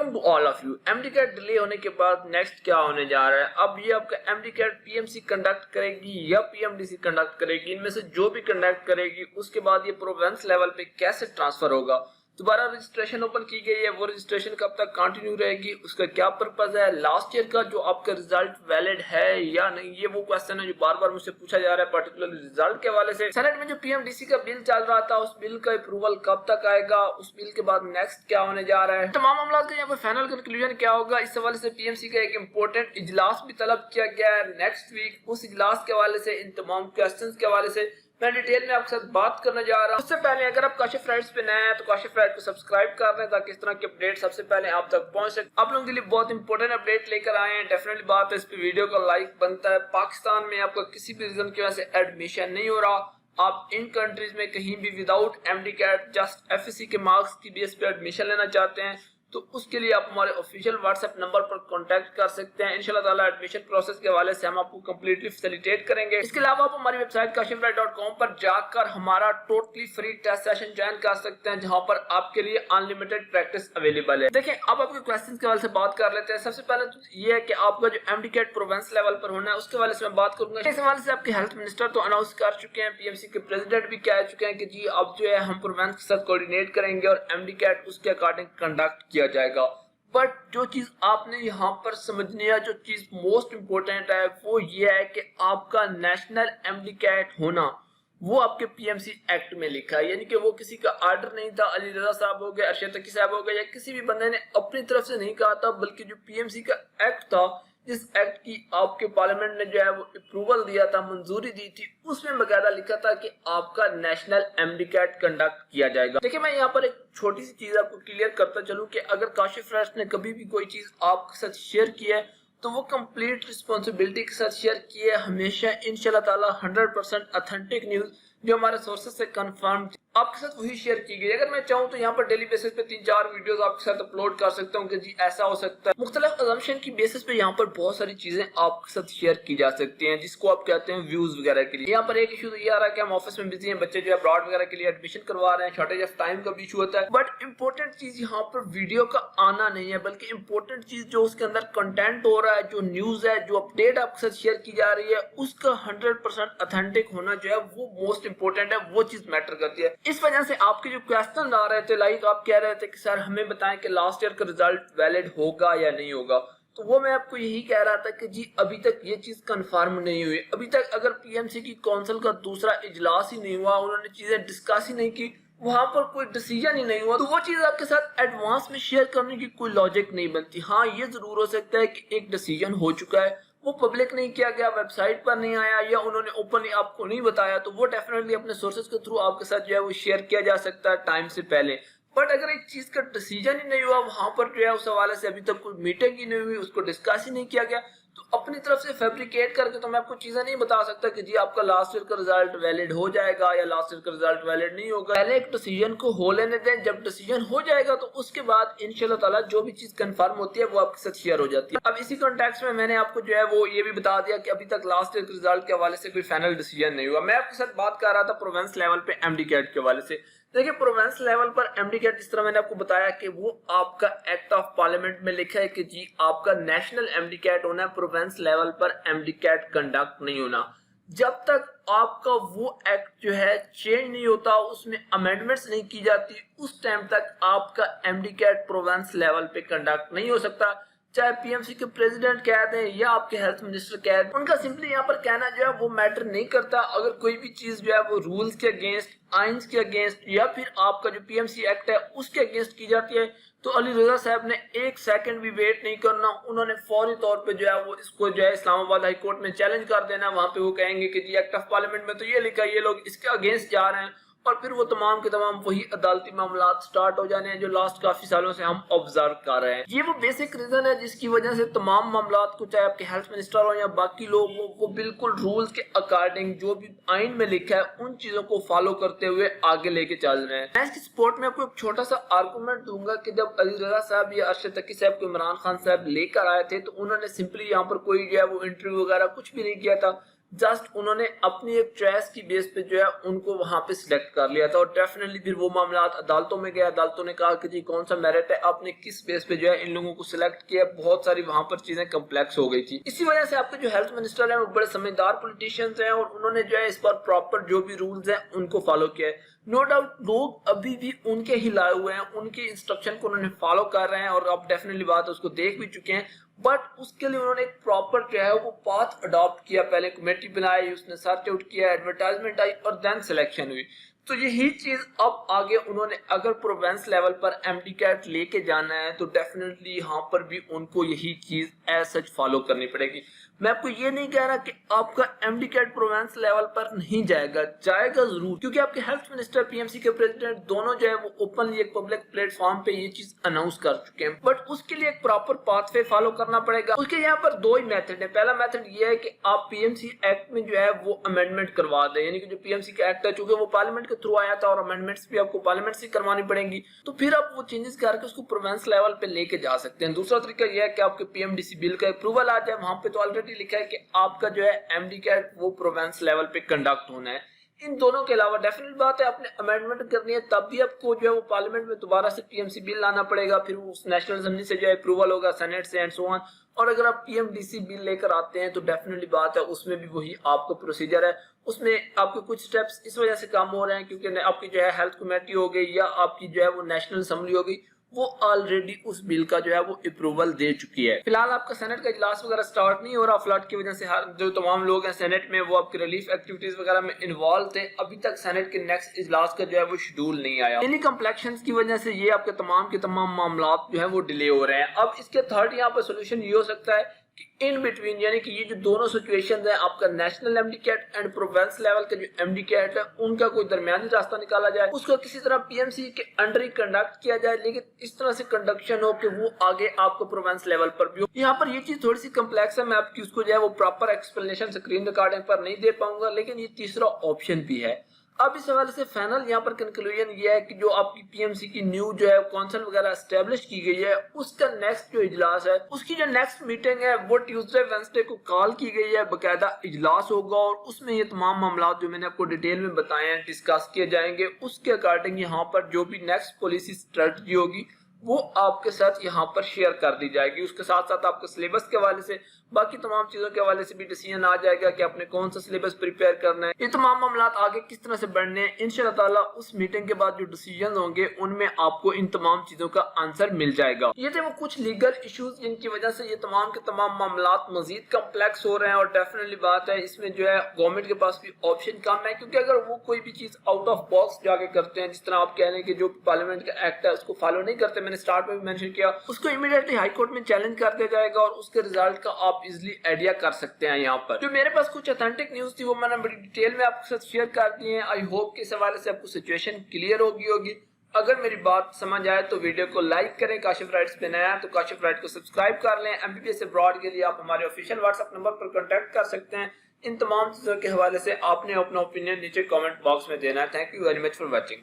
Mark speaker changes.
Speaker 1: Welcome to all of you. MD CAT delay होने के बाद नेक्स्ट क्या होने जा रहा है? अब ये आपका एमडी कैट पीएमसी कंडक्ट करेगी या पीएमडीसी कंडक्ट करेगी? इनमें से जो भी कंडक्ट करेगी उसके बाद ये प्रोवेंस लेवल पे कैसे ट्रांसफर होगा? दोबारा रजिस्ट्रेशन ओपन की गई है, वो रजिस्ट्रेशन कब तक कंटिन्यू रहेगी, उसका क्या पर्पज है, लास्ट ईयर का जो आपका रिजल्ट वैलिड है या नहीं, ये वो क्वेश्चन है जो बार बार मुझसे पूछा जा रहा है पर्टिकुलरली रिजल्ट के हवाले से। सेनेट में जो पीएमडीसी का बिल चल रहा था उस बिल का अप्रूवल कब तक आएगा, उस बिल के बाद नेक्स्ट क्या होने जा रहा है, तमाम मामला का यहाँ पर फाइनल कंक्लूजन क्या होगा, इस हवाले से पीएमसी का एक इंपॉर्टेंट इजलास भी तलब किया गया है नेक्स्ट वीक। उस इजलास के हवाले से, इन तमाम क्वेश्चन के हवाले से मैं डिटेल में आपके साथ बात करने जा रहा हूं। उससे पहले अगर आप काशिफ राइट्स पे नए हैं तो काशिफ राइट को सब्सक्राइब कर लें ताकि इस तरह के अपडेट सबसे पहले आप तक पहुंच सके। आप लोगों के लिए बहुत इंपॉर्टेंट अपडेट लेकर आए हैं, डेफिनेटली बात है इस पे वीडियो का लाइक बनता है। पाकिस्तान में आपका किसी भी रीजन की वजह से एडमिशन नहीं हो रहा, आप इन कंट्रीज में कहीं भी without MD CAT just FSC के मार्क्स की बेस पे एडमिशन लेना चाहते हैं तो उसके लिए आप हमारे ऑफिशियल व्हाट्सएप नंबर पर कांटेक्ट कर सकते हैं। इंशाल्लाह ताला एडमिशन प्रोसेस के हवाले से हम आपको कंप्लीटली फैसिलिटेट करेंगे। इसके अलावा आप हमारी वेबसाइट kashifrai.com पर जाकर हमारा totally free test session join कर सकते हैं जहां पर आपके लिए अनलिमिटेड प्रैक्टिस अवेलेबल है। देखिए अब आपके क्वेश्चन के हवाले से बात कर लेते हैं। सबसे पहले तो ये है कि आपका जो एमडी कैट प्रोवेंस लेवल पर होना है उसके हवाले से मैं बात करूंगा। इस हवाले से आपके हेल्थ मिनिस्टर तो अनाउंस कर चुके हैं, पीएमसी के प्रेसिडेंट भी कह चुके हैं कि जी अब जो है हम प्रोवेंस के साथ कोऑर्डिनेट करेंगे और एमडी कैट उसके अकॉर्डिंग कंडक्ट किया जाएगा। बट जो चीज आपने यहाँ पर समझनी है, जो चीज मोस्ट इंपोर्टेंट है वो ये है कि आपका नेशनल एमडी कैट होना वो आपके पीएमसी एक्ट में लिखा है, यानी कि वो किसी का आर्डर नहीं था। अली रजा साहब हो गए, अरशद तकी साहब हो गए, या किसी भी बंदे ने अपनी तरफ से नहीं कहा था, बल्कि जो पीएमसी का एक्ट था, जिस एक्ट की आपके पार्लियामेंट ने जो है वो अप्रूवल दिया था, मंजूरी दी थी, उसमें बकायदा लिखा था कि आपका नेशनल एमडी कैट कंडक्ट किया जाएगा। देखिए मैं यहाँ पर एक छोटी सी चीज आपको क्लियर करता चलूं कि अगर काशिफ राइट्स ने कभी भी कोई चीज आपके साथ शेयर की है तो वो कंप्लीट रिस्पॉन्सिबिलिटी के साथ शेयर की है, हमेशा इंशाल्लाह ताला 100% ऑथेंटिक न्यूज जो हमारे सोर्सेज से कंफर्म आपके साथ वही शेयर की गई। अगर मैं चाहूँ तो यहाँ पर डेली बेसिस पे 3-4 वीडियोस आपके साथ अपलोड कर सकता हूँ कि जी ऐसा हो सकता है। मुख्तलिफ अजम्पशन की बेसिस पे यहाँ पर बहुत सारी चीजें आपके साथ शेयर की जा सकती हैं जिसको आप कहते हैं व्यूज वगैरह के लिए। यहाँ पर एक इशू तो ये आ रहा है कि हम ऑफिस में बिजी हैं, बच्चे जो है अब्रॉड वगैरह के लिए एडमिशन करवा रहे हैं, शॉर्टेज ऑफ टाइम का भी इशू होता है। बट इंपॉर्टेंट चीज यहाँ पर वीडियो का आना नहीं है, बल्कि इंपॉर्टेंट चीज जो उसके अंदर कंटेंट हो रहा है, जो न्यूज है, जो अपडेट आपके साथ शेयर की जा रही है, उसका 100% ऑथेंटिक होना जो है वो मोस्ट इंपॉर्टेंट है, वो चीज मैटर करती है। इस वजह से आपके जो क्वेश्चन आ रहे थे, लाइक आप कह रहे थे कि सर हमें बताएं कि लास्ट ईयर का रिजल्ट वैलिड होगा या नहीं होगा, तो वो मैं आपको यही कह रहा था कि जी अभी तक ये चीज कंफर्म नहीं हुई। अभी तक अगर पीएमसी की काउंसिल का दूसरा इजलास ही नहीं हुआ, उन्होंने चीजें डिस्कस ही नहीं की, वहां पर कोई डिसीजन ही नहीं हुआ, तो वो चीज आपके साथ एडवांस में शेयर करने की कोई लॉजिक नहीं बनती। हाँ ये जरूर हो सकता है कि एक डिसीजन हो चुका है, वो पब्लिक नहीं किया गया, वेबसाइट पर नहीं आया, या उन्होंने ओपनली आपको नहीं बताया, तो वो डेफिनेटली अपने सोर्सेज के थ्रू आपके साथ जो है वो शेयर किया जा सकता है टाइम से पहले। बट अगर एक चीज का डिसीजन ही नहीं हुआ, वहां पर जो है उस हवाले से अभी तक कोई मीटिंग ही नहीं हुई, उसको डिस्कस ही नहीं किया गया, तो अपनी तरफ से फैब्रिकेट करके तो मैं आपको चीजें नहीं बता सकता कि जी आपका लास्ट ईयर का रिजल्ट वैलिड हो जाएगा या लास्ट ईयर का रिजल्ट वैलिड नहीं होगा। पहले एक डिसीजन को हो लेने दें, जब डिसीजन हो जाएगा तो उसके बाद इंशाल्लाह ताला जो भी चीज कंफर्म होती है वो आपके साथ शेयर हो जाती है। अब इसी कॉन्टेक्स्ट में मैंने आपको जो है वो ये भी बता दिया कि अभी तक लास्ट ईयर के रिजल्ट के हवाले से कोई फाइनल डिसीजन नहीं हुआ। मैं आपके साथ बात कर रहा था प्रोवेंस लेवल पे एमडी कैट के हवाले से। देखिए प्रोवेंस लेवल पर एमडी कैट, जिस तरह मैंने आपको बताया कि वो आपका एक्ट ऑफ पार्लियामेंट में लिखा है कि जी आपका नेशनल एमडी कैट होना है, प्रोवेंस लेवल पर एमडी कैट कंडक्ट नहीं होना। जब तक आपका वो एक्ट जो है चेंज नहीं होता, उसमें अमेंडमेंट्स नहीं की जाती, उस टाइम तक आपका एमडी कैट प्रोवेंस लेवल पे कंडक्ट नहीं हो सकता। चाहे पीएमसी के प्रेसिडेंट कह दें या आपके हेल्थ मिनिस्टर कह दें, उनका सिंपली यहाँ पर कहना जो है वो मैटर नहीं करता। अगर कोई भी चीज जो है वो रूल्स के अगेंस्ट, आइन्स के अगेंस्ट, या फिर आपका जो पीएमसी एक्ट है उसके अगेंस्ट की जाती है, तो अली रजा साहब ने एक सेकंड भी वेट नहीं करना, उन्होंने फौरी तौर पे जो है वो इसको जो है इस्लामाबाद हाई कोर्ट में चैलेंज कर देना। वहां पे वो कहेंगे कि जी एक्ट ऑफ पार्लियामेंट में तो ये लिखा है, ये लोग इसके अगेंस्ट जा रहे हैं, और फिर वो तमाम के तमाम वही अदालती मामला स्टार्ट हो जाने हैं जो लास्ट काफी सालों से हम ऑब्जर्व कर रहे हैं। ये वो बेसिक रीजन है जिसकी वजह से तमाम मामला को, चाहे आपके हेल्थ मिनिस्टर हो या बाकी लोग, वो बिल्कुल रूल्स के अकॉर्डिंग जो भी आइन में लिखा है उन चीजों को फॉलो करते हुए आगे लेके चल रहे हैं। मैं इसकी सपोर्ट में आपको एक छोटा सा आर्गूमेंट दूंगा कि जब अली रजा साहब या अरशद तकी साहब को इमरान खान साहब लेकर आए थे तो उन्होंने सिंपली यहाँ पर कोई जो है वो इंटरव्यू वगैरह कुछ भी नहीं किया था। जस्ट उन्होंने अपनी एक चॉइस की बेस पे जो है उनको वहां पे सिलेक्ट कर लिया था और डेफिनेटली फिर वो मामला अदालतों में गया, अदालतों ने कहा कि जी कौन सा मेरिट है, आपने किस बेस पे जो है इन लोगों को सिलेक्ट किया। बहुत सारी वहां पर चीजें कम्प्लेक्स हो गई थी। इसी वजह से आपके जो हेल्थ मिनिस्टर है वो बड़े समझदार पॉलिटिशियंस हैं और उन्होंने जो है इस पर प्रॉपर जो भी रूल्स हैं उनको फॉलो किया है। नो डाउट लोग अभी भी उनके ही लाए हुए हैं, उनके इंस्ट्रक्शन को उन्होंने फॉलो कर रहे हैं और अब डेफिनेटली बात उसको देख भी चुके हैं, बट उसके लिए उन्होंने एक प्रॉपर जो है वो पाथ अडॉप्ट किया। पहले कमेटी बनाई, उसने सर्च आउट किया, एडवर्टाइजमेंट आई और देन सिलेक्शन हुई। तो यही चीज अब आगे उन्होंने अगर प्रोविंस लेवल पर एमडी कैट लेके जाना है तो डेफिनेटली यहाँ पर भी उनको यही चीज एज सच फॉलो करनी पड़ेगी। मैं आपको ये नहीं कह रहा कि आपका एमडी कैट प्रोविंस लेवल पर नहीं जाएगा, जाएगा जरूर, क्योंकि आपके हेल्थ मिनिस्टर, पीएमसी के प्रेसिडेंट दोनों जो है वो ओपनली एक पब्लिक प्लेटफॉर्म पे ये चीज अनाउंस कर चुके हैं, बट उसके लिए एक प्रॉपर पाथवे फॉलो करना पड़ेगा। उसके यहाँ पर दो ही मेथड है। पहला मेथड ये है कि आप पीएमसी एक्ट में जो है वो अमेंडमेंट करवा दें, यानी कि जो पीएमसी का एक्ट है चूंकि वो पार्लियामेंट के थ्रू आया था और अमेंडमेंट्स भी आपको पार्लियामेंट से करवानी पड़ेंगी, तो फिर आप वो चेंजेस करके उसको प्रोविंस लेवल पे लेके जा सकते हैं। दूसरा तरीका यह है कि आपके पीएमडीसी बिल का अप्रूवल आ जाए, वहां पे तो ऑलरेडी लिखा है कि आपका जो है एमडी कैट वो प्रोविंस लेवल पे कंडक्ट होना है। इन दोनों के अलावा डेफिनेट बात है आपने अमेंडमेंट करनी है तब भी आपको जो है वो पार्लियामेंट में दोबारा से पीएमसी बिल लाना पड़ेगा, फिर वो नेशनल असेंबली से जो है अप्रूवल होगा, सेनेट से एंड सो ऑन। और अगर आप पीएमडीसी बिल लेकर आते हैं तो डेफिनेटली बात है उसमें भी वही आपका प्रोसीजर है। उसमें आपके कुछ स्टेप्स इस वजह से कम हो रहे हैं क्योंकि आपकी जो है हेल्थ कमेटी हो गई या आपकी जो है वो नेशनल असेंबली हो गई, वो ऑलरेडी उस बिल का जो है वो अप्रूवल दे चुकी है। फिलहाल आपका सेनेट का इजलास वगैरह स्टार्ट नहीं हो रहा, फ्लड की वजह से जो तमाम लोग हैं सेनेट में वो आपके रिलीफ एक्टिविटीज वगैरह में इन्वॉल्व थे। अभी तक सेनेट के नेक्स्ट इजलास का जो है वो शेड्यूल नहीं आया। इन्हीं कम्प्लेक्शंस की वजह से ये आपके तमाम के तमाम मामला जो है वो डिले हो रहे हैं। अब इसके थर्ड यहाँ पर सोल्यूशन ये हो सकता है कि इन बिटवीन, यानी कि ये जो दोनों सिचुएशंस हैं, आपका national MD CAT and province level का जो एमडी कैट है उनका कोई दरमियानी रास्ता निकाला जाए, उसको किसी तरह पीएमसी के अंडर ही कंडक्ट किया जाए, लेकिन इस तरह से कंडक्शन हो कि वो आगे आपको प्रोविंस लेवल पर भी हो। यहाँ पर ये चीज थोड़ी सी कम्प्लेक्स है, मैं आपकी उसको जो है वो प्रॉपर एक्सप्लेनेशन स्क्रीन रिकॉर्डिंग पर नहीं दे पाऊंगा, लेकिन ये तीसरा ऑप्शन भी है। अब इस हवाले से फाइनल यहाँ पर कंक्लूजन ये है कि जो आपकी पीएमसी की न्यू जो है काउंसिल वगैरह एस्टेब्लिश की गई है, उसका नेक्स्ट जो इजलास है, उसकी जो नेक्स्ट मीटिंग है वो ट्यूसडे वेंसडे को कॉल की गई है, बकायदा इजलास होगा और उसमें ये तमाम मामला जो मैंने आपको डिटेल में बताए हैं डिस्कस किए जाएंगे। उसके अकॉर्डिंग यहाँ पर जो भी नेक्स्ट पॉलिसी स्ट्रेटजी होगी वो आपके साथ यहाँ पर शेयर कर दी जाएगी। उसके साथ साथ आपके सिलेबस के हवाले से, बाकी तमाम चीजों के हवाले से भी डिसीजन आ जाएगा कि आपने कौन सा सिलेबस प्रिपेयर करना है। ये तमाम मामला आगे किस तरह से बढ़ने हैं, इंशाल्लाह ताला उस मीटिंग के बाद जो डिसीजन होंगे उनमें आपको इन तमाम चीजों का आंसर मिल जाएगा। ये थे वो कुछ लीगल इश्यूज जिनकी वजह से ये तमाम के तमाम मामला मजीद कम्प्लेक्स हो रहे हैं और डेफिनेटली बात है इसमें जो है गवर्नमेंट के पास भी ऑप्शन कम है, क्योंकि अगर वो कोई भी चीज आउट ऑफ बॉक्स जाके करते हैं, जिस तरह आप कह रहे हैं कि जो पार्लियामेंट का एक्ट है उसको फॉलो नहीं करते, मैंने स्टार्ट में भी मेंशन किया, उसको इमीडिएटली हाई कोर्ट में चैलेंज कर दिया जाएगा और उसके रिजल्ट का आप इजिली आइडिया कर सकते हैं। यहाँ पर जो मेरे पास कुछ ऑथेंटिक न्यूज थी वो मैंने बड़ी डिटेल में आपके साथ शेयर कर दी है। आई होप कि इस हवाले से आपको सिचुएशन क्लियर होगी। अगर मेरी बात समझ आए तो वीडियो को लाइक करें, काशिफ राइट्स पे नया है तो काशिफ राइट को सब्सक्राइब कर लें। एमबीबीएस अब्रॉड के लिए आप हमारे ऑफिशियल व्हाट्सएप नंबर पर कांटेक्ट कर सकते हैं। इन तमाम चीजों के हवाले से आपने अपना ओपिनियन नीचे कमेंट बॉक्स में देना है। Thank you very much for watching.